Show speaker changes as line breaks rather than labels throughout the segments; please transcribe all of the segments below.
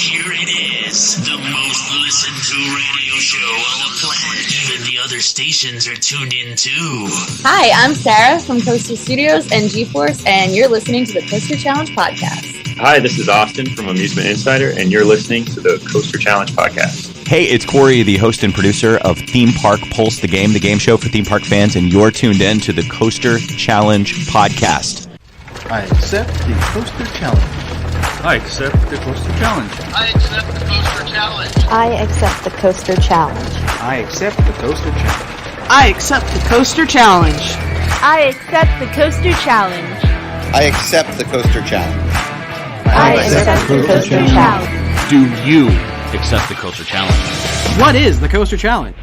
here it is, the most listened to radio show on the planet. Even the other stations are tuned in too.
Hi, I'm Sarah from Coaster Studios and GeForce, and you're listening to the Coaster Challenge podcast.
Hi, this is Austin from Amusement Insider, and you're listening to the Coaster Challenge podcast.
Hey, it's Corey, the host and producer of Theme Park Pulse, the game show for theme park fans, and you're tuned in to the Coaster Challenge podcast.
I accept the Coaster Challenge.
I accept the Coaster Challenge.
I accept the Coaster Challenge.
I accept the Coaster Challenge.
I accept the Coaster Challenge.
I accept the Coaster Challenge.
I accept the Coaster Challenge.
I accept the Coaster Challenge.
I accept the Coaster Challenge.
Do you accept the Coaster Challenge?
What is the Coaster Challenge?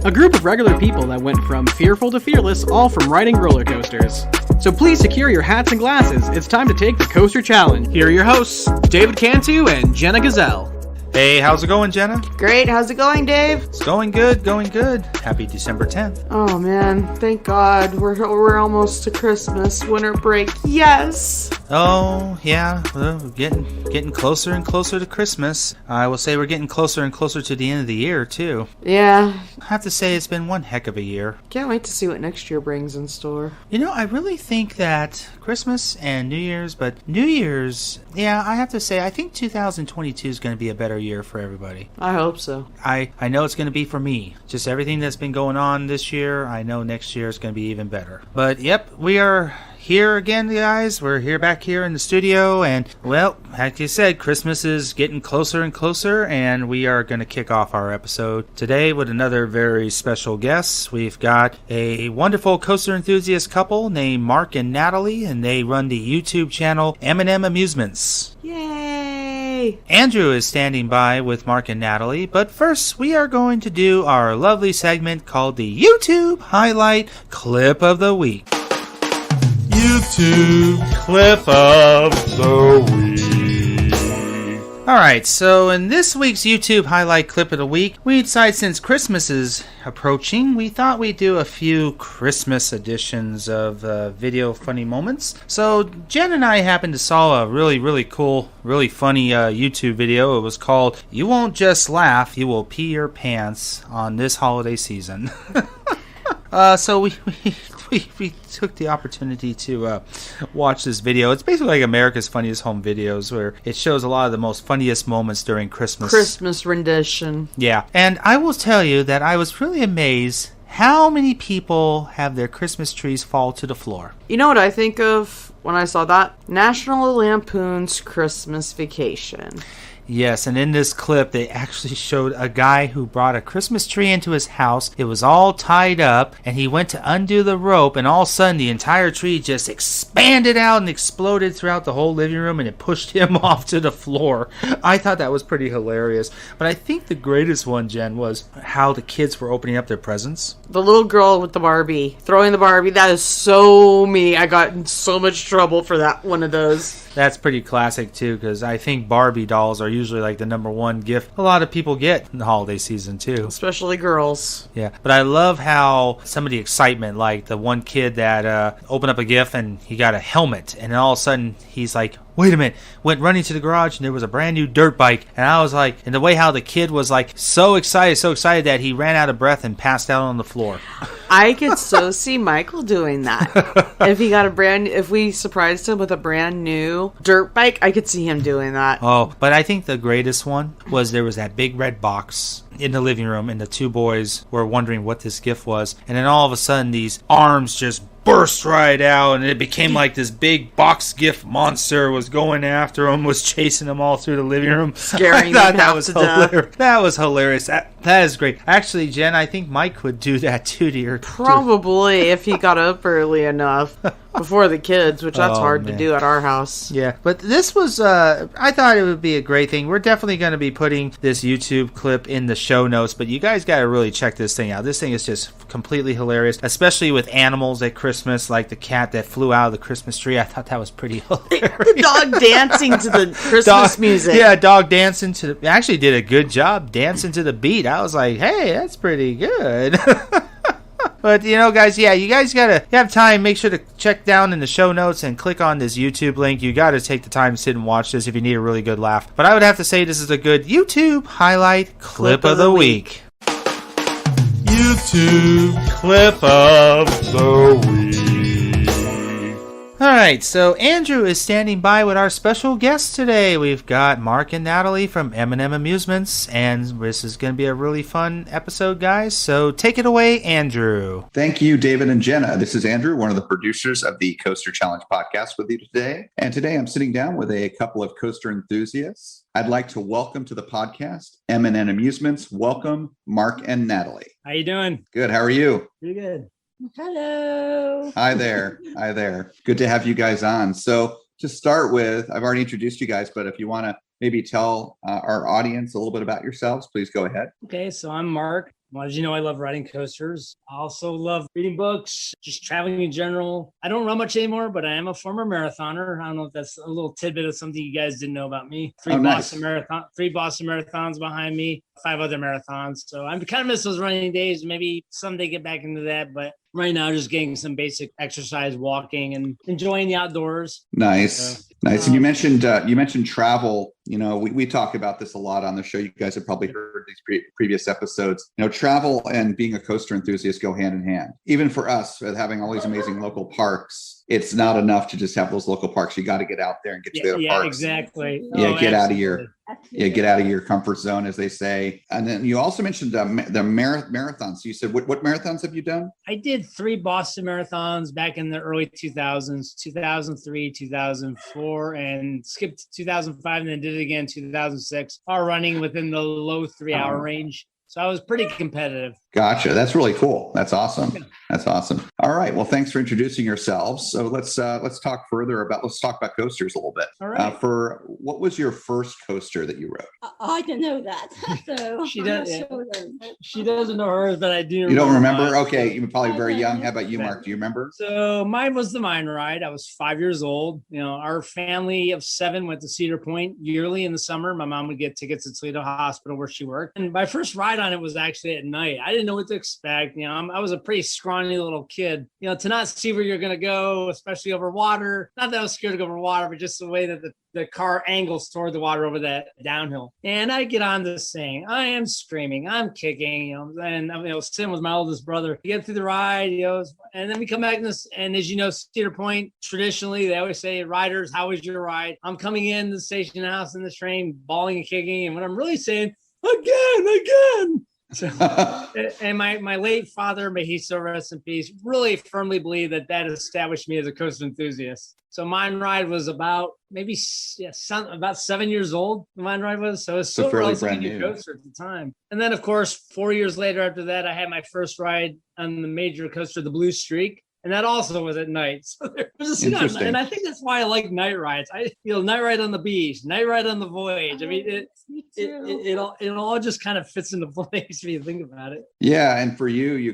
A group of regular people that went from fearful to fearless, all from riding roller coasters. So please secure your hats and glasses. It's time to take the Coaster Challenge. Here are your hosts, David Cantu and Jenna Gazelle.
Hey, how's it going, Jenna?
Great, how's it going, Dave?
It's going good, going good. Happy December 10th.
Oh man, thank God. We're almost to Christmas. Winter break, yes!
Oh, yeah, well, we're getting closer and closer to Christmas. I will say we're getting closer and closer to the end of the year, too.
Yeah.
I have to say it's been one heck of a year.
Can't wait to see what next year brings in store.
You know, I really think that Christmas and New Year's, but New Year's, yeah, I have to say, I think 2022 is going to be a better year for everybody.
I hope so.
I know it's going to be for me. Just everything that's been going on this year, I know next year is going to be even better. But, yep, we are here again, guys. We're back here in the studio, and, well, like you said, Christmas is getting closer and closer, and we are going to kick off our episode today with another very special guest. We've got a wonderful coaster enthusiast couple named Mark and Natalie, and they run the YouTube channel M&amp Amusements.
Yay!
Andrew is standing by with Mark and Natalie, but first we are going to do our lovely segment called the YouTube Highlight Clip of the Week. YouTube Clip of the Week. Alright, so in this week's YouTube Highlight Clip of the Week, we decided since Christmas is approaching, we thought we'd do a few Christmas editions of video funny moments. So Jen and I happened to saw a really cool, really funny YouTube video. It was called "You Won't Just Laugh, You Will Pee Your Pants" on this holiday season. So we took the opportunity to watch this video. It's basically like America's Funniest Home Videos, where it shows a lot of the most funniest moments during Christmas.
Christmas rendition.
Yeah, and I will tell you that I was really amazed how many people have their Christmas trees fall to the floor.
You know what I think of when I saw that? National Lampoon's Christmas Vacation.
Yes, and in this clip, they actually showed a guy who brought a Christmas tree into his house. It was all tied up, and he went to undo the rope, and all of a sudden, the entire tree just expanded out and exploded throughout the whole living room, and it pushed him off to the floor. I thought that was pretty hilarious. But I think the greatest one, Jen, was how the kids were opening up their presents.
The little girl with the Barbie, throwing the Barbie, that is so me. I got in so much trouble for that one of those.
That's pretty classic, too, because I think Barbie dolls are usually like the number one gift a lot of people get in the holiday season, too.
Especially girls.
Yeah, but I love how some of the excitement, like the one kid that opened up a gift and he got a helmet, and then all of a sudden he's like, wait a minute, went running to the garage and there was a brand new dirt bike. And I was like, and the way how the kid was like so excited that he ran out of breath and passed out on the floor.
I could so see Michael doing that. If we surprised him with a brand new dirt bike, I could see him doing that.
Oh, but I think the greatest one was there was that big red box in the living room, and the two boys were wondering what this gift was. And then all of a sudden, these arms just burst right out, and it became like this big box gift monster was going after them, was chasing them all through the living room.
Scaring them half to death.
That was hilarious. That is great. Actually, Jen, I think Mike would do that too to your...
Probably, if he got up early enough before the kids, which that's hard to do at our house.
Yeah, but this was, I thought it would be a great thing. We're definitely going to be putting this YouTube clip in the show notes, but you guys got to really check this thing out. This thing is just completely hilarious, especially with animals at Christmas, like the cat that flew out of the Christmas tree. I thought that was pretty hilarious.
The dog dancing to the Christmas music.
Yeah, dog dancing to the... Actually did a good job dancing to the beat. I was like, hey, that's pretty good. But, guys, you guys gotta have time. Make sure to check down in the show notes and click on this YouTube link. You gotta take the time to sit and watch this if you need a really good laugh. But I would have to say this is a good YouTube highlight clip of the week. YouTube clip of the week. Alright, so Andrew is standing by with our special guest today. We've got Mark and Natalie from M&amp Amusements, and this is going to be a really fun episode, guys. So take it away, Andrew.
Thank you, David and Jenna. This is Andrew, one of the producers of the Coaster Challenge podcast with you today. And today I'm sitting down with a couple of coaster enthusiasts. I'd like to welcome to the podcast M&amp Amusements. Welcome, Mark and Natalie.
How you doing?
Good. How are you?
Pretty good.
Hello.
Hi there. Hi there. Good to have you guys on. So to start with, I've already introduced you guys, but if you want to maybe tell our audience a little bit about yourselves, please go ahead.
Okay, so I'm Mark. Well, as you know, I love riding coasters. I also love reading books, just traveling in general. I don't run much anymore, but I am a former marathoner. I don't know if that's a little tidbit of something you guys didn't know about me. Three Boston Marathons behind me, 5 other marathons. So I'm kind of miss those running days. Maybe someday get back into that, but right now just getting some basic exercise, walking, and enjoying the outdoors.
Nice. Nice. And you mentioned travel. We talk about this a lot on the show. You guys have probably heard these previous episodes. Travel and being a coaster enthusiast go hand in hand. Even for us, with having all these amazing local parks, it's not enough to just have those local parks. You got to get out there and get to the other parks.
Exactly.
Get out of your comfort zone, as they say. And then you also mentioned the marathons. You said, what marathons have you done?
I did 3 Boston marathons back in the early 2000s, 2003, 2004, and skipped 2005 and then did it again 2006, all running within the low 3-hour range. So I was pretty competitive.
Gotcha. That's really cool. That's awesome. That's awesome. All right. Well, thanks for introducing yourselves. So let's talk about coasters a little bit.
All right.
What was your first coaster that you rode?
I don't know that. So
she doesn't know hers, but I do.
You don't remember? Okay. You were probably very young. How about you, Mark? Do you remember?
So mine was the Mine Ride. I was 5 years old. Our family of 7 went to Cedar Point yearly in the summer. My mom would get tickets at Toledo Hospital where she worked. And my first ride on it was actually at night. I didn't know what to expect. I was a pretty scrawny little kid, to not see where you're going to go, especially over water. Not that I was scared to go over water, but just the way that the car angles toward the water over that downhill. And I get on this thing. I am screaming. I'm kicking, and Sim was my oldest brother. We get through the ride, and then we come back in this. And as you know, Cedar Point, traditionally, they always say, riders, how was your ride? I'm coming in the station house in the train, bawling and kicking. And what I'm really saying, again. So, and my late father, may he still rest in peace, really firmly believed that established me as a coaster enthusiast. So Mine Ride was about about 7 years old. Mine Ride was, so it's still relatively new coaster at the time. And then, of course, 4 years later after that, I had my first ride on the major coaster, the Blue Streak. And that also was at night. So there was and I think that's why I like night rides. Night ride on the beach, night ride on the voyage. I mean, it all just kind of fits into place when you think about it.
Yeah, and for you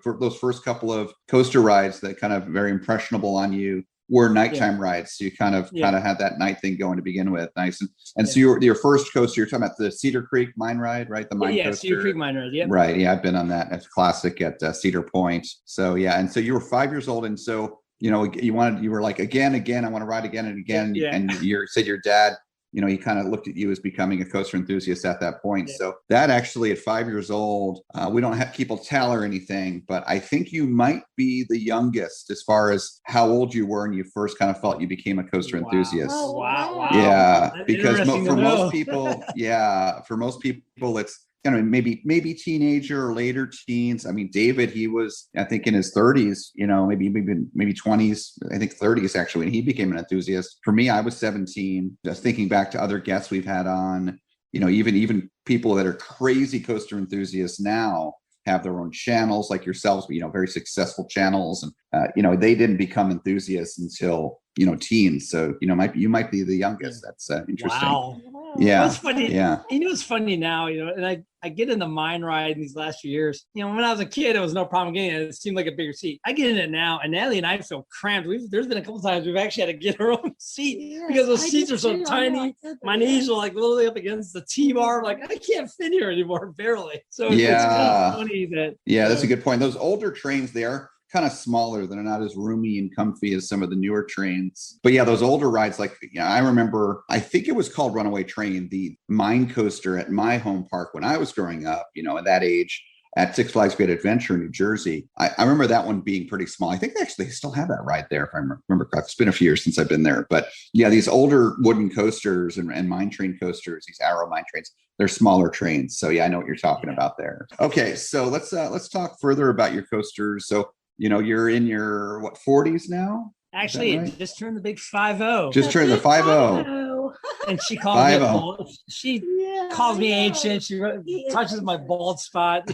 for those first couple of coaster rides that kind of very impressionable on you were nighttime rides. So you kind of had that night thing going to begin with. Nice. And so your first coaster, you're talking about the Cedar Creek Mine Ride, right? The Mine coaster.
Cedar Creek Mine Ride. Yep.
Right. Yeah, I've been on that. It's classic at Cedar Point. So yeah, and so you were 5 years old, and so you were like again, I want to ride again and again. Yeah. And you said your dad, he kind of looked at you as becoming a coaster enthusiast at that point. Yeah. So that actually at 5 years old, we don't have people tell or anything, but I think you might be the youngest as far as how old you were and you first kind of felt you became a coaster enthusiast.
Oh, wow.
Yeah, that's because for most people, it's maybe teenager or later teens. I mean, David, he was, I think, in his 30s, maybe 20s, I think 30s actually, when he became an enthusiast. For me, I was 17. Just thinking back to other guests we've had on, even people that are crazy coaster enthusiasts now have their own channels like yourselves, very successful channels. And, they didn't become enthusiasts until teens. So, you might be the youngest. That's interesting.
Wow.
Yeah.
It's funny.
Yeah.
It's funny now, and I get in the mine ride in these last few years. When I was a kid, it was no problem getting it. It seemed like a bigger seat. I get in it now, and Natalie and I feel cramped. There's been a couple times we've actually had to get our own seat because those seats are so tiny. My knees are like literally up against the T-bar. Like, I can't fit here anymore, barely. So it's kind of funny that.
Yeah, that's a good point. Those older trains, they are kind of smaller. They're not as roomy and comfy as some of the newer trains. But yeah, those older rides, like I remember, I think it was called Runaway Train, the mine coaster at my home park when I was growing up, at that age at Six Flags Great Adventure in New Jersey. I remember that one being pretty small. I think they actually still have that ride there, if I remember correctly. It's been a few years since I've been there. But yeah, these older wooden coasters and mine train coasters, these Arrow mine trains, they're smaller trains. So yeah, I know what you're talking about there. Okay, so let's talk further about your coasters. So you're in your 40s now?
Actually, right? It just turned the big 50.
Just turned the 50.
And she calls me bald. She calls me ancient. She touches my bald spot.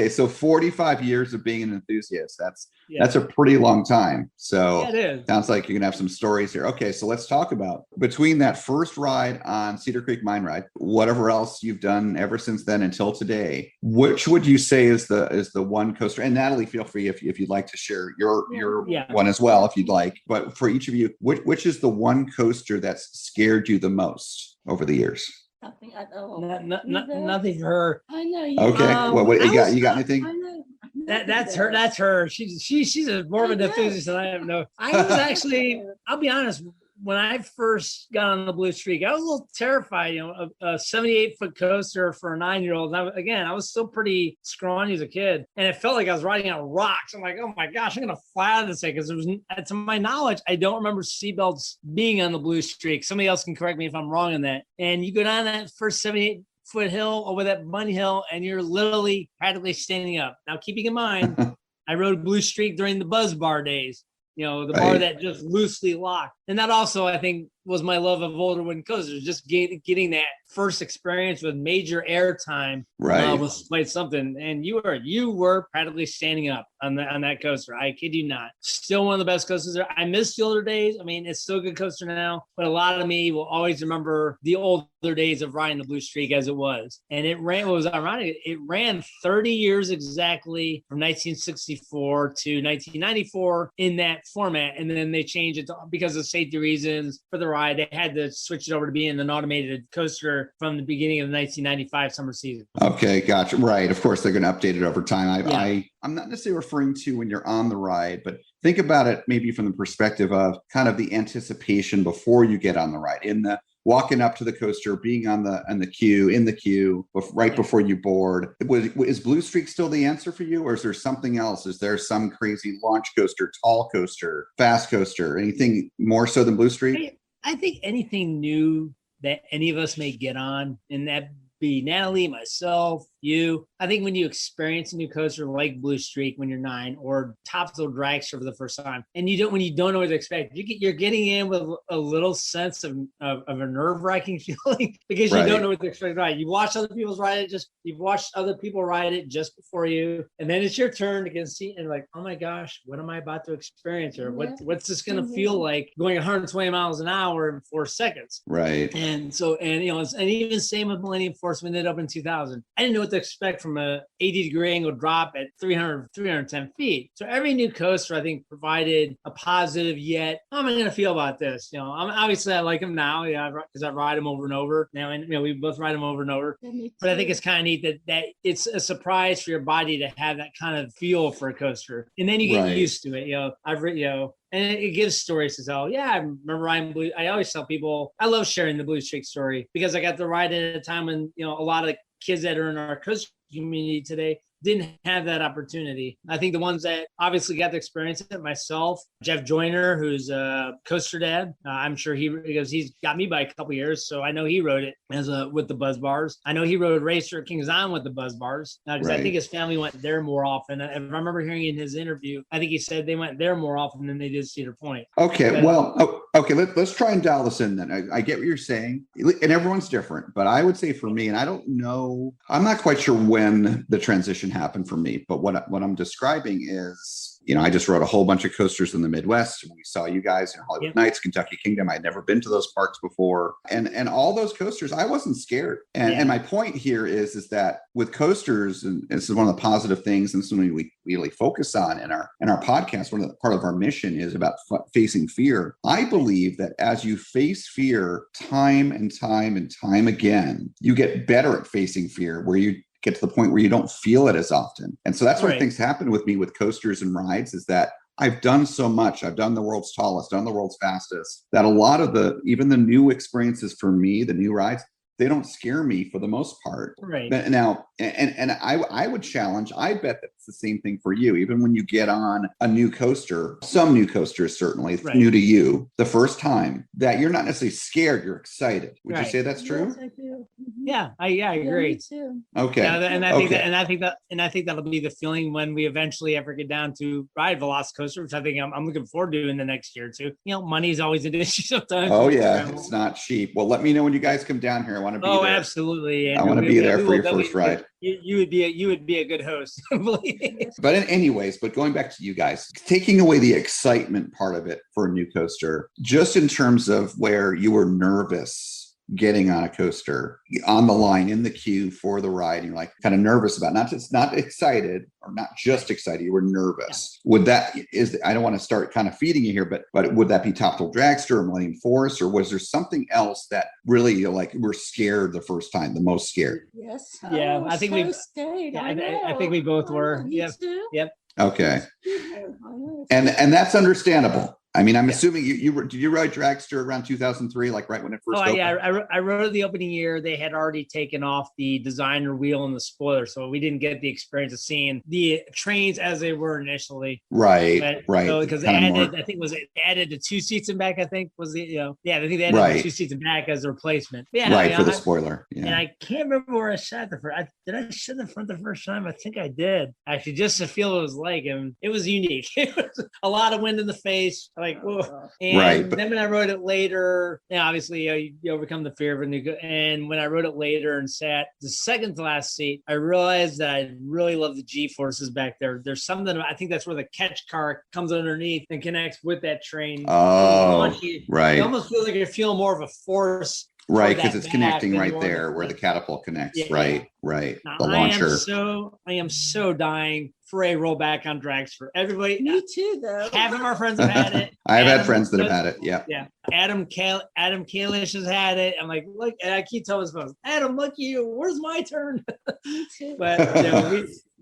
So 45 years of being an enthusiast. That's a pretty long time. So
it is.
Sounds like you're gonna have some stories here. Okay, so let's talk about between that first ride on Cedar Creek Mine Ride, whatever else you've done ever since then until today. Which would you say is the one coaster? And Natalie, feel free if you'd like to share your one as well, if you'd like. But for each of you, which is the one coaster that's scared you the most over the years?
Nothing. Nothing. Her.
I know.
Okay. What you got anything?
I know.
That's her. That's her. She's more of an enthusiast than I am. No, I was actually. I'll be honest. When I first got on the Blue Streak, I was a little terrified. A 78-foot coaster for a 9-year-old. I was still pretty scrawny as a kid, and it felt like I was riding on rocks. I'm like, oh my gosh, I'm gonna fly out of this thing because there was, to my knowledge, I don't remember seatbelts being on the Blue Streak. Somebody else can correct me if I'm wrong on that. And you go down that first 78-foot hill over that bunny hill, and you're literally practically standing up. Now, keeping in mind, I rode Blue Streak during the Buzz Bar days. The bar that just loosely locked. And that also, I think, was my love of older wooden coasters. Just getting that first experience with major airtime was quite something. And you were practically standing up on that coaster. I kid you not. Still one of the best coasters there. I miss the older days. I mean, it's still a good coaster now, but a lot of me will always remember the older days of riding the Blue Streak as it was. And it ran, what was ironic, it ran 30 years exactly from 1964 to 1994 in that format. And then they changed it because of safety reasons for the ride. They had to switch it over to being an automated coaster from the beginning of the 1995 summer season.
Okay, gotcha. Right. Of course, they're going to update it over time. I'm not necessarily referring to when you're on the ride, but think about it maybe from the perspective of kind of the anticipation before you get on the ride, in the walking up to the coaster, being in the queue, right before you board. Is Blue Streak still the answer for you, or is there something else? Is there some crazy launch coaster, tall coaster, fast coaster, anything more so than Blue Streak?
I think anything new that any of us may get on, and that be Natalie, myself, you. I think when you experience a new coaster like Blue Streak when you're 9, or Topsail Dragster for the first time, and when you don't know what to expect, you're getting in with a little sense of a nerve-wracking feeling because you don't know what to expect. Right? You watch other people ride it just before you, and then it's your turn to get a seat, and like, oh my gosh, what am I about to experience, or what's this going to feel like going 120 miles an hour in 4 seconds?
Right.
And so, and even same with Millennium Force when it opened in 2000. I didn't know what to expect from a 80-degree angle drop at 310 feet. So every new coaster, I think, provided a positive, yet how am I going to feel about this? Obviously I like them now, because I ride them over and over now, and we both ride them over and over. But I think it's kind of neat that it's a surprise for your body to have that kind of feel for a coaster, and then you get used to it. I've written, and it gives stories to tell. Yeah, I remember riding Blue. I always tell people I love sharing the Blue Streak story because I got to ride it at a time when a lot of kids that are in our coaster community today didn't have that opportunity. I think the ones that obviously got to experience it, myself, Jeff Joyner, who's a coaster dad. I'm sure because he's got me by a couple years, so I know he rode it with the Buzz Bars. I know he rode Racer at Kings Island with the Buzz Bars because I think his family went there more often. If I remember hearing in his interview, I think he said they went there more often than they did Cedar Point.
Okay, let's try and dial this in then. I get what you're saying, and everyone's different, but I would say for me, and I don't know, I'm not quite sure when the transition happened for me, but what I'm describing is I just rode a whole bunch of coasters in the Midwest. We saw you guys in Hollywood Nights, Kentucky Kingdom. I'd never been to those parks before. And all those coasters, I wasn't scared. And my point here is that with coasters, and this is one of the positive things, and something we really focus on in our podcast, part of our mission is about facing fear. I believe that as you face fear time and time and time again, you get better at facing fear, where you get to the point where you don't feel it as often. And so that's what things happen with me with coasters and rides, is that I've done so much. I've done the world's tallest, done the world's fastest, that a lot of even the new experiences for me, the new rides, they don't scare me for the most part.
Right.
Now, and I would challenge, I bet that's the same thing for you. Even when you get on a new coaster, some new coasters, certainly new to you, the first time, that you're not necessarily scared, you're excited. Would you say that's true?
Yes, I do.
Yeah, I agree.
Me too.
Okay.
Yeah, and I think that'll be the feeling when we eventually ever get down to ride Velocicoaster, which I think I'm looking forward to in the next year or two. Money is always an issue sometimes.
Oh yeah, it's not cheap. Well, let me know when you guys come down here. I want to be there.
Absolutely.
I want to be there for your first ride.
You would be a good host.
But anyways, going back to you guys, taking away the excitement part of it for a new coaster, just in terms of where you were nervous getting on a coaster, on the line, in the queue for the ride, and you're like kind of nervous about, not excited, or not just excited, you were nervous. Would that I don't want to start kind of feeding you here, but would that be Top Thrill Dragster or Millennium Forest, or was there something else that really we're scared the first time, the most scared?
Yes.
Yeah, I think we
stayed.
I think we both were. Yep. Yep.
Okay. And that's understandable. I mean, I'm assuming did you ride Dragster around 2003, like right when it first opened?
Yeah, I rode the opening year. They had already taken off the designer wheel and the spoiler, so we didn't get the experience of seeing the trains as they were initially.
Right.
So, because they added, I think it added the 2 seats in back. I think was the I think they added the 2 seats in back as a replacement. Yeah,
for the spoiler. Yeah.
And I can't remember where I sat the first. Did I sit in the front the first time? I think I did. Actually, just to feel what it was like, and it was unique. It was a lot of wind in the face. Like, whoa. And then when I rode it later, obviously you overcome the fear of a new. And when I rode it later and sat the second to last seat, I realized that I really love the G-forces back there. There's something, I think that's where the catch car comes underneath and connects with that train.
Oh, right.
You almost feel like you're feeling more of a force.
Right, because it's connecting right there where the catapult connects. Right. Now, the launcher.
I am so dying for a rollback on Dragster. Everybody.
Me too, though.
Half of our friends have had it.
I've had friends that have had it. Yeah.
Yeah. Adam Kalish has had it. I'm like, look, and I keep telling his folks, Adam, look at you. Where's my turn?
Me too.
But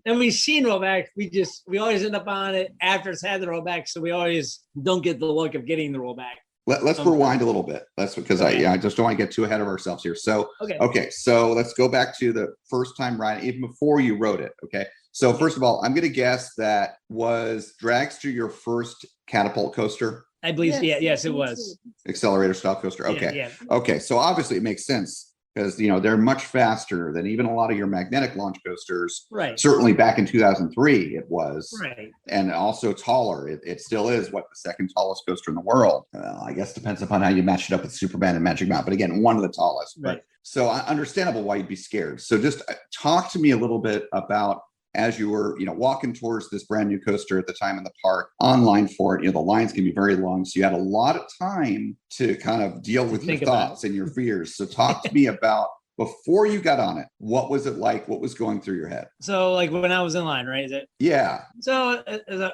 we've seen rollbacks. We always end up on it after it's had the rollback, so we always don't get the look of getting the rollback.
Let's rewind a little bit. That's because I just don't want to get too ahead of ourselves here. So, okay. So let's go back to the first time ride, even before you rode it. Okay. So first of all, I'm going to guess that was Dragster your first catapult coaster?
I believe, yes, it was.
Accelerator style coaster. Okay.
Yeah.
Okay. So obviously it makes sense, because they're much faster than even a lot of your magnetic launch coasters.
Right.
Certainly back in 2003, it was.
Right.
And also taller. It still is the second tallest coaster in the world. I guess depends upon how you match it up with Superman and Magic Mountain. But again, one of the tallest.
Right.
But so understandable why you'd be scared. So just talk to me a little bit about, as you were, walking towards this brand new coaster at the time in the park, online for it, the lines can be very long. So you had a lot of time to kind of deal with your thoughts and your fears. So talk to me about, before you got on it, what was it like? What was going through your head?
So like when I was in line, right? Is it?
Yeah.
So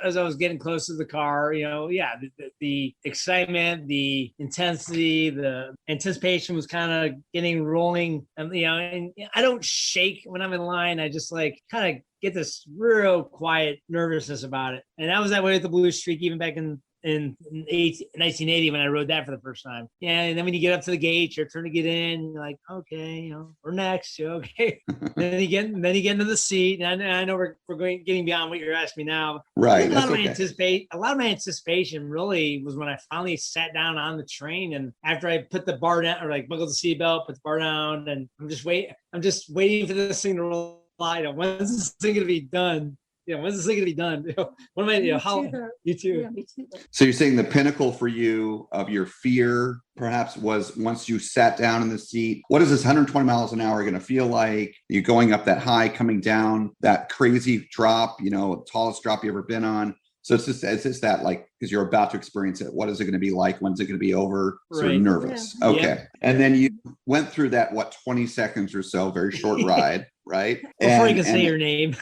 as I was getting close to the car, the excitement, the intensity, the anticipation was kind of getting rolling. And I don't shake when I'm in line. I just kind of get this real quiet nervousness about it. And that was that way with the Blue Streak, even back in 1980 when I rode that for the first time. Yeah, and then when you get up to the gate, you're trying to get in. You're like, okay, we're next. Okay. then you get into the seat, and I know we're getting beyond what you're asking me now.
Right.
A lot of my anticipation really was when I finally sat down on the train, and after I put the bar down, or buckled the seatbelt, put the bar down, and I'm just waiting for this thing to roll. When's this thing gonna be done? When's this thing gonna be done? What am I? You too.
Yeah, me too.
So you're saying the pinnacle for you of your fear, perhaps, was once you sat down in the seat. What is this 120 miles an hour going to feel like? You're going up that high, coming down that crazy drop. The tallest drop you ever been on. So it's just that, like, because you're about to experience it. What is it going to be like? When's it going to be over? Sort of nervous. Yeah. Okay. Yeah. And then you went through that, 20 seconds or so, very short ride, right?
Before you can say your name.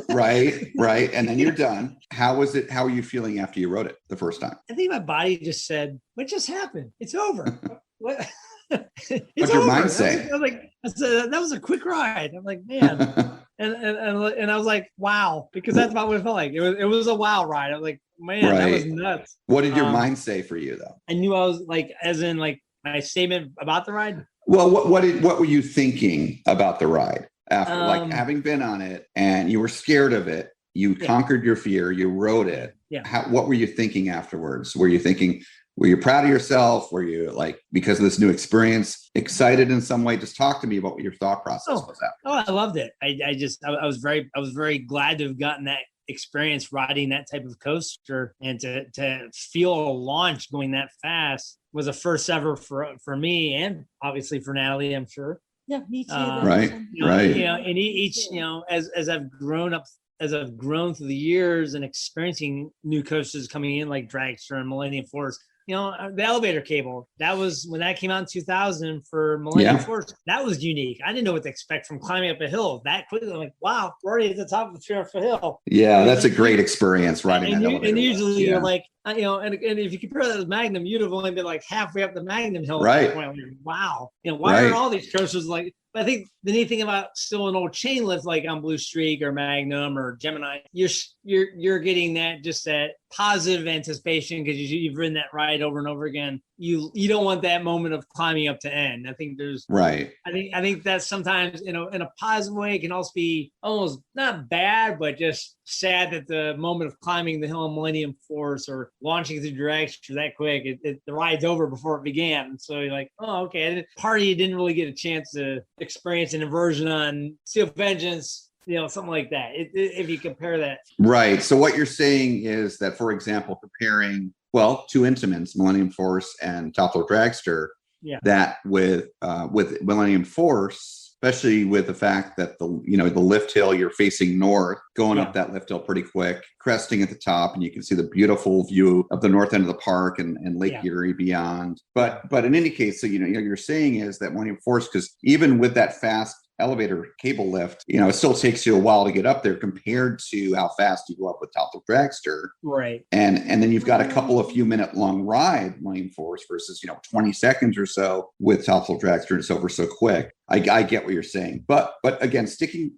Right. And then you're done. How was it? How are you feeling after you wrote it the first time?
I think my body just said, what just happened? It's over. What?
What's your mind say?
That was a quick ride. I'm like, man. and I was like, wow, because that's about what it felt like. It was a wow ride. I was like, man, that was nuts.
What did your mind say for you though?
I knew I was like, as in like my statement about the ride.
Well, what were you thinking about the ride after, like, having been on it and you were scared of it? You conquered your fear. You wrote it.
Yeah.
What were you thinking afterwards? Were you proud of yourself? Were you, like, because of this new experience, excited in some way? Just talk to me about what your thought process was after.
Oh, I loved it. I was very glad to have gotten that experience riding that type of coaster, and to feel a launch going that fast was a first ever for me, and obviously for Natalie, I'm sure.
Yeah, me too.
Right.
And each, as I've grown up, as I've grown through the years and experiencing new coasters coming in like Dragster and Millennium Force, the elevator cable, that was when that came out in 2000 for Millennium Force. That was unique. I didn't know what to expect from climbing up a hill that quickly. I'm like, wow, we're already at the top of the Sheriff Hill.
Yeah, that's a great experience riding that elevator.
And usually you're like, and if you compare that to Magnum, you'd have only been like halfway up the Magnum Hill.
Right.
At that point. Like, wow. Why are all these coasters like? But I think the neat thing about still an old chain lift like on Blue Streak or Magnum or Gemini, you're getting that positive anticipation because you've ridden that ride over and over again. You don't want that moment of climbing up to end. I think there's
right.
I think that sometimes in a positive way, it can also be almost not bad, but just sad that the moment of climbing the hill in Millennium Force or launching through Dragster that quick, the ride's over before it began. So you're like, oh, okay. Party, you didn't really get a chance to experience an inversion on Steel Vengeance, something like that. If you compare that.
Right. So what you're saying is that, for example, comparing, two Intamins, Millennium Force and Top Thrill Dragster, that with Millennium Force, especially with the fact that the lift hill, you're facing north, going up that lift hill pretty quick, cresting at the top, and you can see the beautiful view of the north end of the park and Lake Erie beyond. But in any case, so you're saying is that Millennium Force, because even with that fast elevator cable lift, it still takes you a while to get up there compared to how fast you go up with Top Thrill Dragster.
Right.
And then you've got a couple of few minute long ride, Millennium Force, versus 20 seconds or so with Top Thrill Dragster, and it's over so quick. I get what you're saying. But again,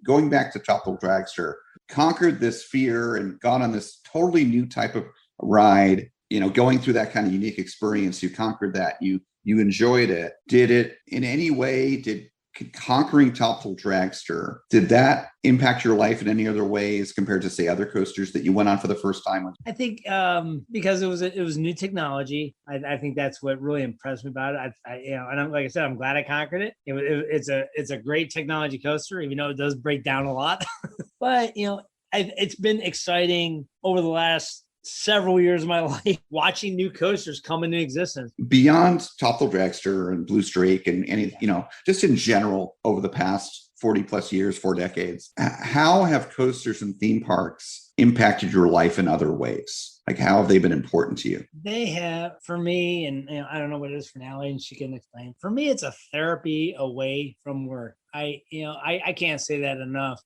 going back to Top Thrill Dragster, conquered this fear and gone on this totally new type of ride, going through that kind of unique experience. You conquered that. You enjoyed it. Did it in any way? Conquering Top Thrill Dragster, did that impact your life in any other ways compared to, say, other coasters that you went on for the first time?
I think because it was new technology. I think that's what really impressed me about it. And like I said, I'm glad I conquered it. It's a great technology coaster, even though it does break down a lot. But it's been exciting over the last several years of my life watching new coasters come into existence.
Beyond Top Thrill Dragster and Blue Streak and any, just in general over the past 40 plus years, 4 decades, how have coasters and theme parks impacted your life in other ways? Like, how have they been important to you?
They have, for me, and I don't know what it is for Natalie, and she can explain. For me, it's a therapy away from work. I can't say that enough.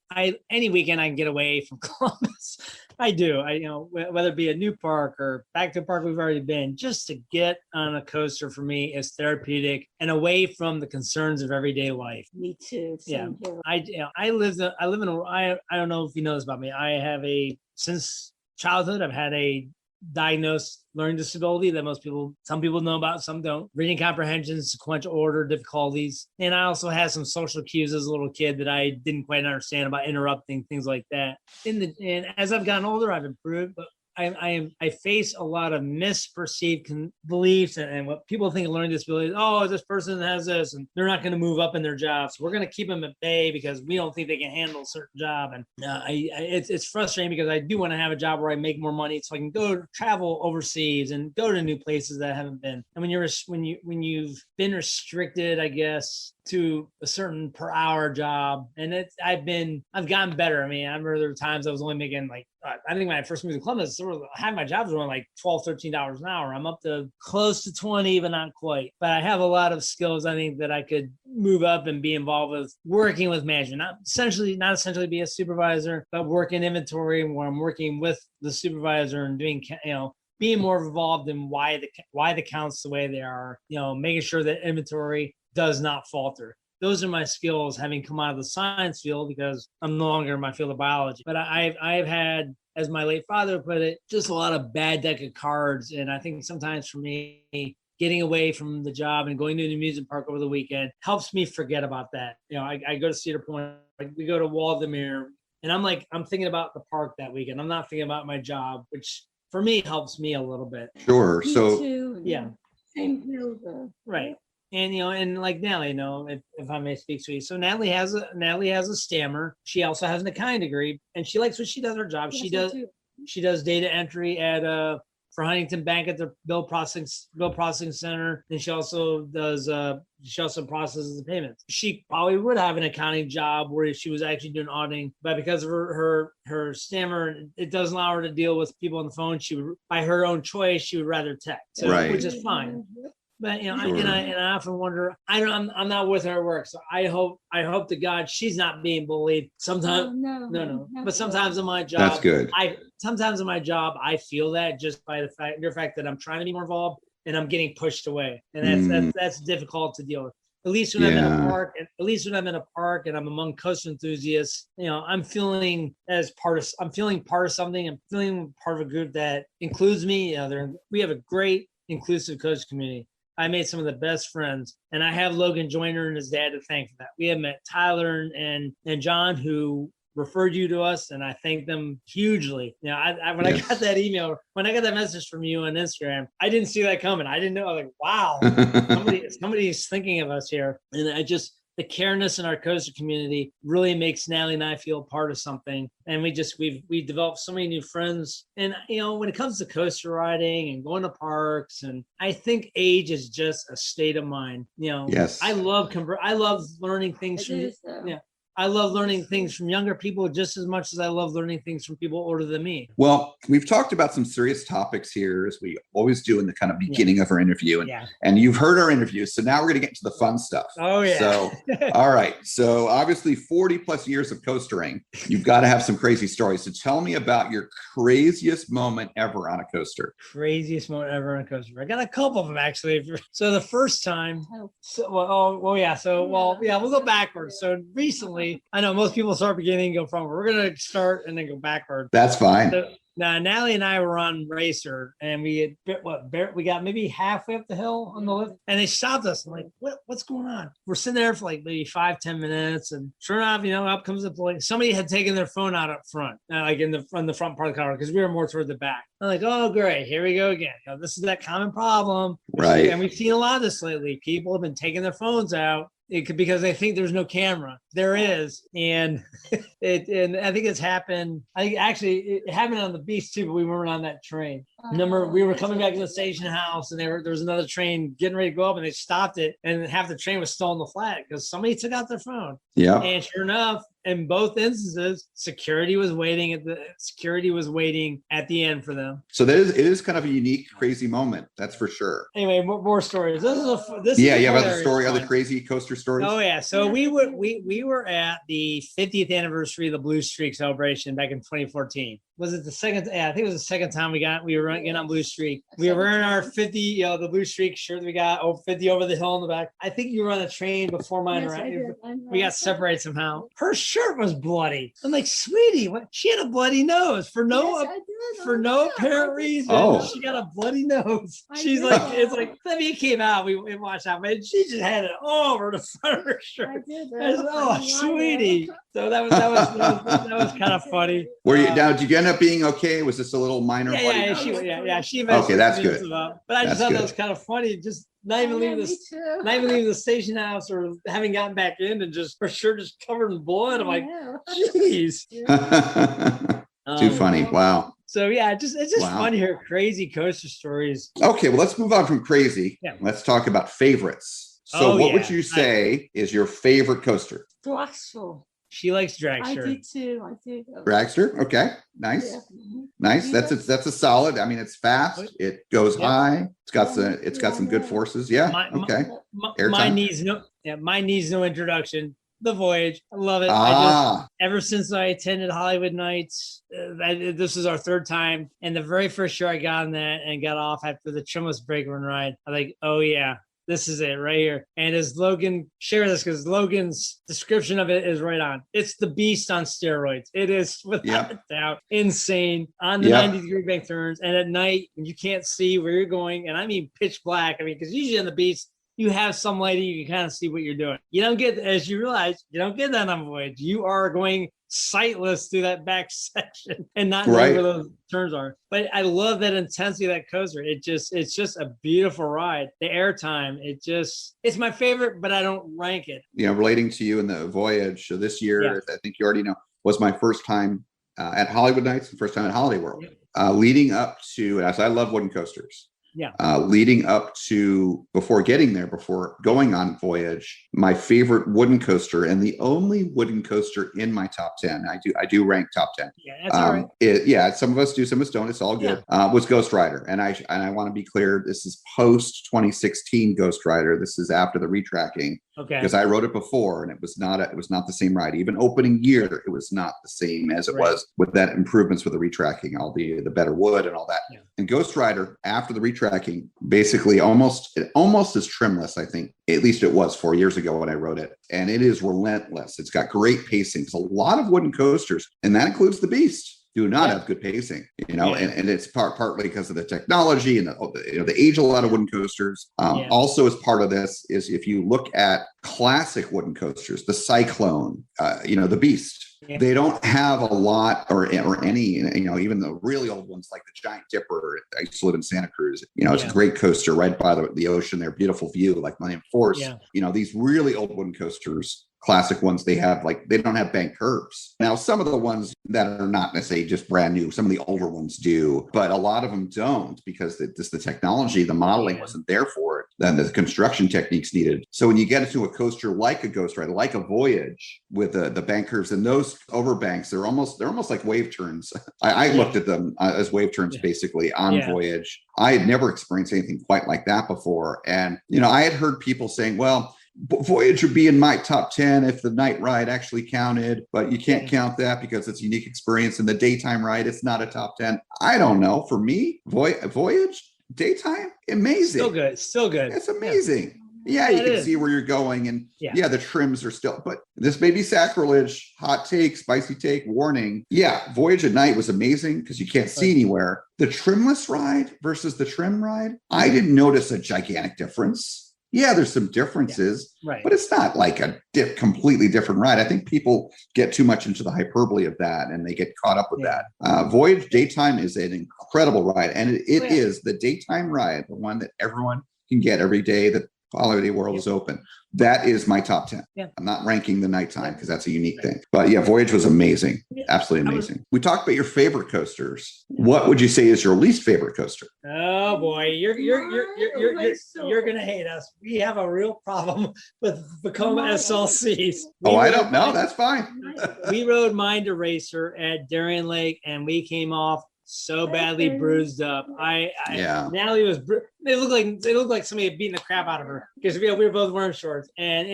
Any weekend I can get away from Columbus, I do. Whether it be a new park or back to a park we've already been, just to get on a coaster for me is therapeutic and away from the concerns of everyday life.
Me too. Same here.
I don't know if you know this about me. Since childhood, I've had a diagnosed learning disability that some people know about, some don't. Reading comprehension, sequential order difficulties. And I also had some social cues as a little kid that I didn't quite understand about interrupting, things like that. And as I've gotten older, I've improved, but I face a lot of misperceived beliefs and what people think of learning disabilities. Oh, this person has this, and they're not going to move up in their job, so we're going to keep them at bay because we don't think they can handle a certain job. And it's frustrating because I do want to have a job where I make more money, so I can go travel overseas and go to new places that I haven't been. And when you've been restricted, I guess, to a certain per hour job, and I've gotten better. I mean, I remember there were times I was only making like I think when I first moved to Columbus, I had my jobs around like $12, $13 an hour. I'm up to close to 20, but not quite. But I have a lot of skills, I think, that I could move up and be involved with working with management. Not essentially be a supervisor, but work in inventory where I'm working with the supervisor and doing, being more involved in why the counts the way they are, making sure that inventory does not falter. Those are my skills, having come out of the science field, because I'm no longer in my field of biology. But I've had, as my late father put it, just a lot of bad deck of cards. And I think sometimes for me, getting away from the job and going to an amusement park over the weekend helps me forget about that. I go to Cedar Point, we go to Waldemere, and I'm thinking about the park that weekend. I'm not thinking about my job, which for me helps me a little bit.
Sure.
Me
So
too.
Yeah.
Same field.
Right. And and like Natalie, if I may speak to you. So Natalie has a stammer. She also has an accounting degree, and she likes what she does her job.
Yes,
She does data entry at for Huntington Bank at the bill processing center. And she also processes the payments. She probably would have an accounting job where she was actually doing auditing, but because of her stammer, it doesn't allow her to deal with people on the phone. She would, by her own choice, she would rather text, which is fine. But
sure.
I often wonder. I'm not with her at work, so I hope to God she's not being bullied. Sometimes, no. But sometimes in my job,
that's good.
Sometimes in my job, I feel that just by the fact that I'm trying to be more involved and I'm getting pushed away, and that's difficult to deal with. At least when I'm in a park, and I'm among coaster enthusiasts, I'm feeling part of something. I'm feeling part of a group that includes me. We have a great inclusive coach community. I made some of the best friends, and I have Logan Joyner and his dad to thank for that. We have met Tyler and John, who referred you to us, and I thank them hugely. I got that email, when I got that message from you on Instagram, I didn't see that coming. I didn't know. I was like, wow, somebody's thinking of us here. And the careness in our coaster community really makes Natalie and I feel part of something. And we've developed so many new friends. And, when it comes to coaster riding and going to parks, and I think age is just a state of mind.
Yes.
I love learning things I love learning things from younger people just as much as I love learning things from people older than me.
Well, we've talked about some serious topics here, as we always do in the kind of beginning of our interview. And you've heard our interview. So now we're going to get to the fun stuff.
Oh, yeah.
So, all right. So obviously 40 plus years of coastering, you've got to have some crazy stories. So tell me about your craziest moment ever on a coaster.
Craziest moment ever on a coaster. I got a couple of them, actually. So the first time, we'll go backwards. So recently, I know most people start beginning and go forward. We're going to start and then go backward.
That's fine.
So, now, Natalie and I were on Racer, and we got maybe halfway up the hill on the lift, and they stopped us. I'm like, what's going on? We're sitting there for like maybe 5-10 minutes, and sure enough, up comes the police. Somebody had taken their phone out up front, like in the front part of the car, because we were more toward the back. I'm like, oh, great, here we go again. This is that common problem,
right?
And we've seen a lot of this lately. People have been taking their phones out. Because they think there's no camera. There is, and and I think it's happened. It happened on the beach too, but we weren't on that train. We were coming back to the station house, and there was another train getting ready to go up, and they stopped it, and half the train was still on the flat because somebody took out their phone.
Yeah.
And sure enough, in both instances, security was waiting at the end for them.
So it is kind of a unique, crazy moment. That's for sure.
Anyway, more stories. You have
a story, other crazy coaster stories.
Oh yeah. So we were at the 50th anniversary of the Blue Streak celebration back in 2014. Was it the second? Yeah, I think it was the second time we were getting on Blue Streak. We were wearing our 50, the Blue Streak shirt that we got, 50 over the hill in the back. I think you were on the train before mine,
yes,
right? We got separated somehow. Her shirt was bloody. I'm like, sweetie, what? She had a bloody nose for no apparent reason.
Oh.
She got a bloody nose. She's like, it's like, it came out. We watched out, but she just had it all over the front of her shirt.
I did.
Oh, sweetie. So that was kind of funny.
Were you now? Did you end up being okay? Was this a little minor?
She
okay, that's good.
But I just thought that was kind of funny. Just not even leaving the station house or having gotten back in, and just her shirt just covered in blood. I'm like, jeez.
Too funny. Wow.
So it's just fun to hear crazy coaster stories.
Okay, well, let's move on from crazy.
Yeah.
Let's talk about favorites. So what would you say is your favorite coaster?
Drosel.
She likes dragster.
I do too. I do.
Dragster. Okay. Nice. Yeah. Nice. That's a solid. I mean, it's fast. It goes high. It's got some good forces. Yeah. Okay.
Mine needs no introduction. The Voyage. I love it. Ever since I attended Hollywood Nights, this is our third time. And the very first year I got on that and got off after the trimless brake run ride, I'm like, oh yeah, this is it right here. And as Logan, share this because Logan's description of it is right on. It's the beast on steroids. It is without a doubt insane on the 90-degree bank turns. And at night, you can't see where you're going. And I mean pitch black. I mean, because usually on the beast, you have some lighting, you can kind of see what you're doing. You don't get, as you realize, you don't get that on Voyage. You are going sightless through that back section and not knowing where those turns are. But I love that intensity of that coaster. It's just a beautiful ride. The airtime, it's my favorite, but I don't rank it.
You know, relating to you in the Voyage, so this year, I think you already know, was my first time at Hollywood Nights and first time at Holiday World. Leading up to, as I love wooden coasters. Leading up to, before going on Voyage, my favorite wooden coaster and the only wooden coaster in my top 10. I do rank top 10.
Yeah, that's all right.
Some of us do, some of us don't. It's all good. Was Ghost Rider, and I want to be clear. This is post 2016 Ghost Rider. This is after the retracking.
Okay.
Because I rode it before, and it was not the same ride. Even opening year, it was not the same as it was with that improvements with the retracking, all the better wood and all that. Yeah. And Ghost Rider, after the retracking, basically almost is trimless. I think at least it was 4 years ago when I rode it, and it is relentless. It's got great pacing. It's a lot of wooden coasters, and that includes the Beast. Do not have good pacing, and it's partly because of the technology and the age of a lot of wooden coasters. Also, as part of this is if you look at classic wooden coasters, the Cyclone, the Beast. They don't have a lot or any, even the really old ones like the Giant Dipper. I used to live in Santa Cruz. It's a great coaster right by the ocean there. Beautiful view, like Millennium Force. These really old wooden coasters, classic ones, they don't have bank curves. Now, some of the ones that are not necessarily just brand new, some of the older ones do, but a lot of them don't because the technology, the modeling wasn't there for it. Then the construction techniques needed. So when you get into a coaster like a Ghost Rider, like a Voyage with the bank curves and those overbanks, they're almost like wave turns. I looked at them as wave turns basically on Voyage. I had never experienced anything quite like that before. And, I had heard people saying, well, Voyage would be in my top 10 if the night ride actually counted, but you can't count that because it's a unique experience. And the daytime ride, it's not a top 10. I don't know. For me, Voyage, daytime, amazing.
Still good.
It's amazing. Yeah, you can see where you're going. And the trims are still, but this may be sacrilege, hot take, spicy take, warning. Yeah, Voyage at night was amazing because you can't see anywhere. The trimless ride versus the trim ride, I didn't notice a gigantic difference. Yeah, there's some differences, but it's not like a completely different ride. I think people get too much into the hyperbole of that and they get caught up with that. Voyage daytime is an incredible ride. And it is the daytime ride, the one that everyone can get every day that Holiday World is open. That is my top 10. I'm not ranking the nighttime because that's a unique thing. But Voyage was amazing. Absolutely amazing. We talked about your favorite coasters. What would you say is your least favorite coaster?
Oh boy, you're gonna hate us. We have a real problem with Vekoma SLCs.
I don't know. That's fine.
We rode Mind Eraser at Darien Lake, and we came off so badly bruised up. Natalie was. They looked like somebody had beaten the crap out of her because we were both wearing shorts, and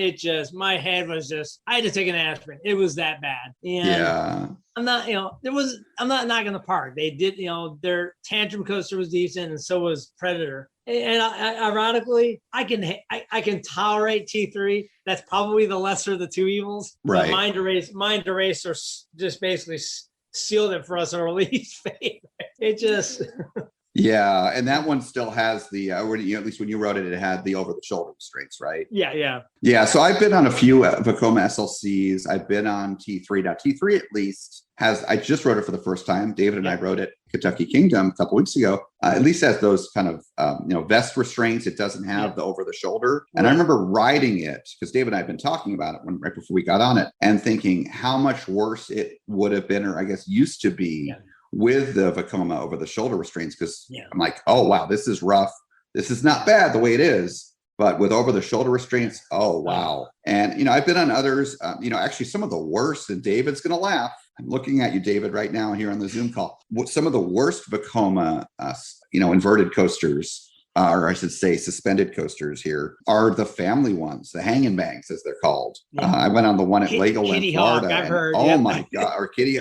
my head was I had to take an aspirin. It was that bad. And I'm not knocking the park. They did, their Tantrum coaster was decent, and so was Predator. And ironically, I can tolerate T3. That's probably the lesser of the two evils.
Right.
But Mind Eraser just basically sealed it for us in our least favorite. It just
and that one still has the at least when you wrote it had the over the shoulder restraints, right?
Yeah.
So I've been on a few Vekoma SLCs. I've been on T3. Now T3 at least I just wrote it for the first time. David and I wrote it Kentucky Kingdom a couple weeks ago. At least has those kind of vest restraints. It doesn't have the over the shoulder. And I remember riding it because David and I have been talking about it right before we got on it and thinking how much worse it would have been, or I guess used to be, with the Vekoma over the shoulder restraints. Because I'm like, oh wow, this is rough. This is not bad the way it is. but with over-the-shoulder restraints, oh, wow. And, I've been on others, actually some of the worst, and David's going to laugh. I'm looking at you, David, right now here on the Zoom call. Some of the worst Vekoma, inverted coasters, or I should say suspended coasters here, are the family ones, the hang and bangs, as they're called.
Yeah.
I went on the one at Legoland, Florida.
I've heard.
Oh, my God. Or Kitty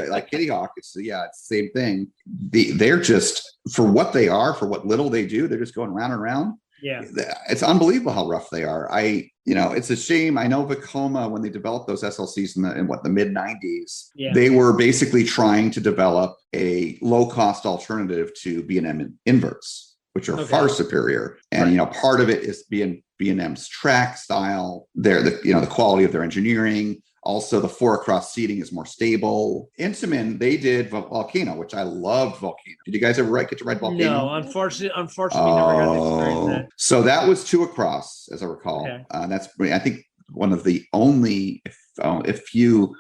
Hawk. It's the same thing. They're just, for what they are, for what little they do, they're just going round and round.
Yeah.
It's unbelievable how rough they are. It's a shame. I know Vekoma, when they developed those SLCs in the mid 90s, they were basically trying to develop a low cost alternative to B&M inverts, which are far superior. And, part of it is B&M's track style, the quality of their engineering. Also, the 4-across seating is more stable. Intamin, they did Volcano, which I loved Volcano. Did you guys ever get to ride Volcano?
No, unfortunately, we never got to experience that.
So that was 2 across, as I recall. Okay. That's, I think, one of the only, if few,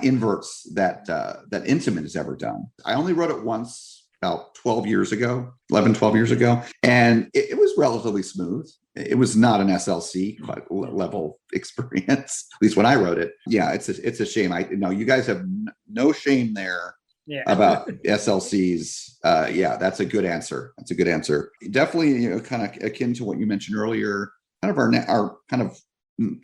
inverts that Intamin has ever done. I only rode it once, about 12 years ago, and it was relatively smooth. It was not an SLC level experience, at least when I rode it. Yeah, it's a shame. You guys have no shame there about SLCs. That's a good answer. Definitely, kind of akin to what you mentioned earlier. Kind of our kind of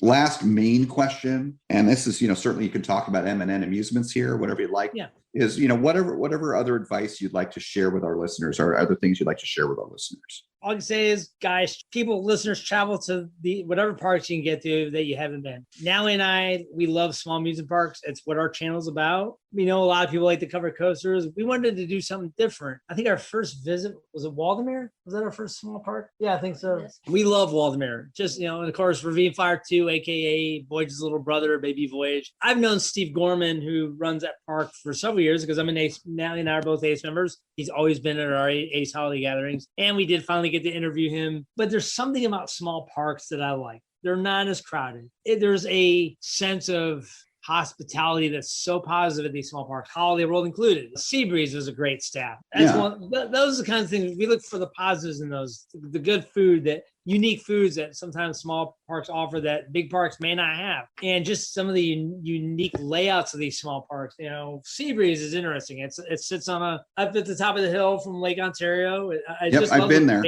last main question, and this is certainly you can talk about M&M Amusements here, whatever you'd like. Yeah. Is whatever other advice you'd like to share with our listeners, or other things you'd like to share with our listeners.
All I can say is, guys, listeners, travel to the whatever parks you can get to that you haven't been. Natalie and I, we love small amusement parks. It's what our channel's about. We know a lot of people like to cover coasters. We wanted to do something different. I think our first visit was at Waldemere. Was that our first small park? Yeah, I think so. Yes. We love Waldemere. Just, and of course, Ravine Fire 2, aka Voyage's little brother, Baby Voyage. I've known Steve Gorman, who runs that park, for several years because I'm an Ace. Natalie and I are both Ace members. He's always been at our Ace holiday gatherings, and we did finally get to interview him. But there's something about small parks that I like. They're not as crowded. There's a sense of hospitality that's so positive at these small parks, Holiday World included. Seabreeze was a great staff. Those are the kinds of things we look for, the positives in those, the good food, that unique foods that sometimes small parks offer that big parks may not have. And just some of the unique layouts of these small parks. Seabreeze is interesting. It sits up at the top of the hill from Lake Ontario.
I've been there.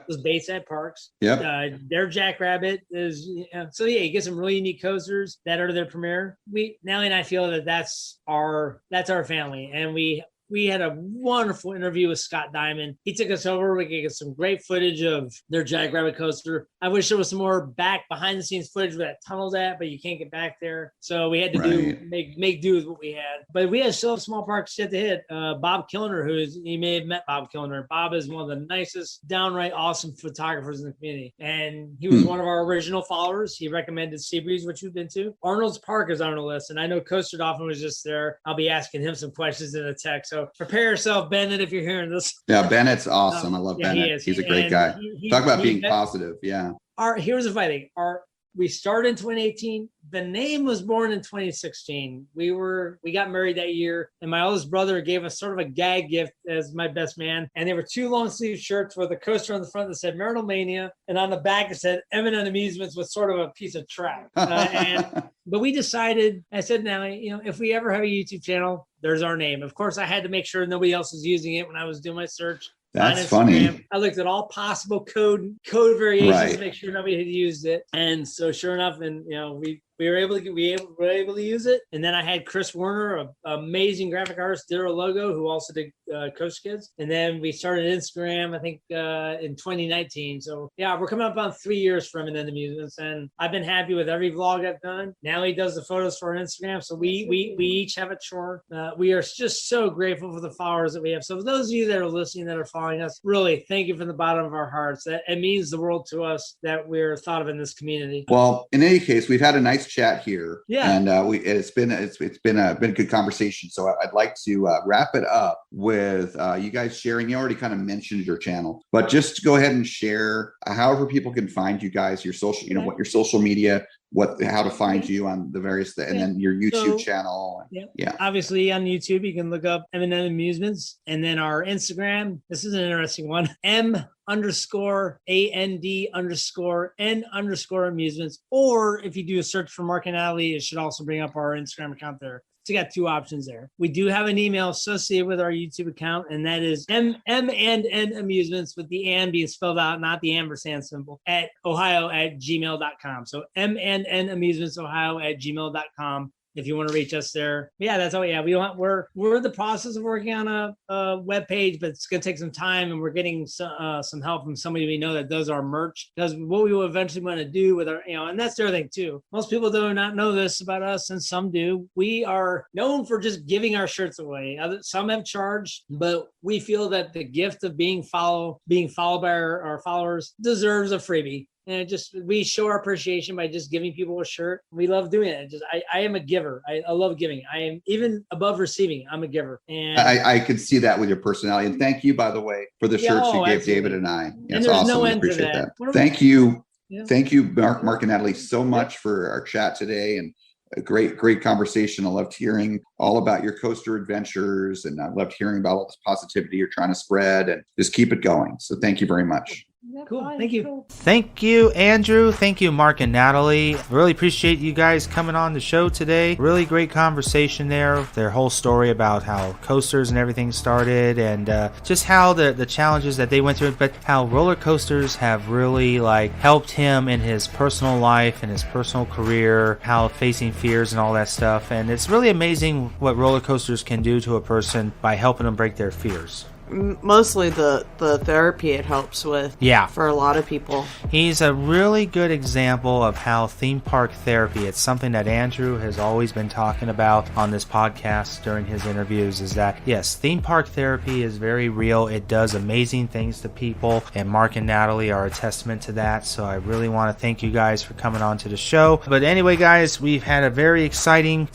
Those Bayside parks.
Yep.
Their Jackrabbit is, you get some really unique coasters that are their premiere. Natalie and I feel that that's our family. And we had a wonderful interview with Scott Diamond. He took us over. We could get some great footage of their Jackrabbit coaster. I wish there was some more behind the scenes footage where that tunnel's at, but you can't get back there. So we had to make do with what we had. But we had still have small parks yet to hit. Bob Kilner, you may have met Bob Kilner. Bob is one of the nicest, downright awesome photographers in the community. And he was one of our original followers. He recommended Seabreeze, which we've been to. Arnold's Park is on the list. And I know Coaster Dolphin was just there. I'll be asking him some questions in a text. So prepare yourself, Bennett, if you're hearing this.
Yeah, Bennett's awesome. I love Bennett. He's a great guy. Talk about being positive. Yeah.
Here's the funny thing. We started in 2018. The name was born in 2016. We got married that year, and my oldest brother gave us sort of a gag gift as my best man. And there were 2 long sleeve shirts with a coaster on the front that said Marital Mania, and on the back it said M&M Amusements with sort of a piece of track. But we decided, I said, Natalie, if we ever have a YouTube channel, there's our name. Of course, I had to make sure nobody else was using it when I was doing my search.
That's funny.
I looked at all possible code variations to make sure nobody had used it. And so sure enough, and we were able to use it. And then I had Chris Werner, an amazing graphic artist, did our logo, who also did Coast Kids. And then we started Instagram, I think, in 2019. So yeah, we're coming up on 3 years from M&M Amusements, and I've been happy with every vlog I've done. Now he does the photos for our Instagram, so we each have a chore. We are just so grateful for the followers that we have. So for those of you that are listening, that are following us, really thank you from the bottom of our hearts. That it means the world to us that we're thought of in this community.
Well, in any case, we've had a nice chat here, and it's been a good conversation. So I'd like to wrap it up with you guys sharing. You already kind of mentioned your channel, but just go ahead and share however people can find you guys, your social, what your social media how to find you on the various, and then your YouTube channel.
Yeah. Obviously on YouTube, you can look up M&M Amusements, and then our Instagram. This is an interesting one. M_AND_N_Amusements. Or if you do a search for Mark and Natalie, it should also bring up our Instagram account there. So you got two options there. We do have an email associated with our YouTube account, and that is M&N_Amusements, with the and being spelled out, not the ampersand symbol, at ohio@gmail.com. So M&N_Amusements_ohio@gmail.com. If you want to reach us there. Yeah, that's all. Yeah, we're in the process of working on a web page, but it's going to take some time, and we're getting some help from somebody we know that does our merch. Because what we will eventually want to do with our, and that's the other thing too. Most people do not know this about us, and some do. We are known for just giving our shirts away. Some have charged, but we feel that the gift of being followed by our followers deserves a freebie. And we show our appreciation by just giving people a shirt. We love doing it. I am a giver. I love giving. I am even above receiving. I'm a giver. And
I could see that with your personality. And thank you, by the way, for the shirts you gave David and I.
It's awesome. No end
appreciate
to that.
Thank you. Yeah. Thank you, Mark and Natalie, so much for our chat today, and a great conversation. I loved hearing all about your coaster adventures, and I loved hearing about all this positivity you're trying to spread, and just keep it going. So thank you very much.
Cool. Thank you.
Thank you, Andrew. Thank you, Mark and Natalie. Really appreciate you guys coming on the show today. Really great conversation there. Their whole story about how coasters and everything started, and just how the challenges that they went through, but how roller coasters have really helped him in his personal life and his personal career, how facing fears and all that stuff. And it's really amazing what roller coasters can do to a person by helping them break their fears.
Mostly the therapy it helps with.
Yeah.
For a lot of people.
He's a really good example of how theme park therapy, it's something that Andrew has always been talking about on this podcast during his interviews, is that, yes, theme park therapy is very real. It does amazing things to people, and Mark and Natalie are a testament to that. So I really want to thank you guys for coming on to the show. But anyway, guys, it's been a very exciting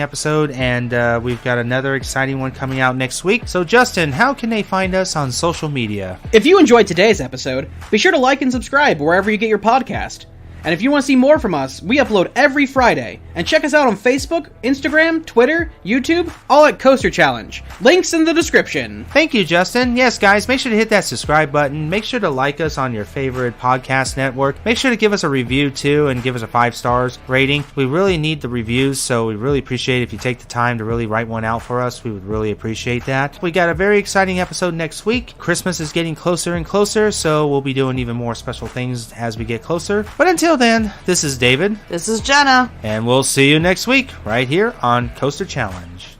episode, and we've got another exciting one coming out next week. So Justin, how can they find us on social media?
If you enjoyed today's episode, be sure to like and subscribe wherever you get your podcast. And if you want to see more from us, we upload every Friday. And check us out on Facebook, Instagram, Twitter, YouTube, all at Coaster Challenge. Links in the description.
Thank you, Justin. Yes, guys, make sure to hit that subscribe button. Make sure to like us on your favorite podcast network. Make sure to give us a review, too, and give us a 5 stars rating. We really need the reviews, so we really appreciate it if you take the time to really write one out for us. We would really appreciate that. We got a very exciting episode next week. Christmas is getting closer and closer, so we'll be doing even more special things as we get closer. But until then, this is David.
This is Jenna.
And we'll see you next week right here on Coaster Challenge.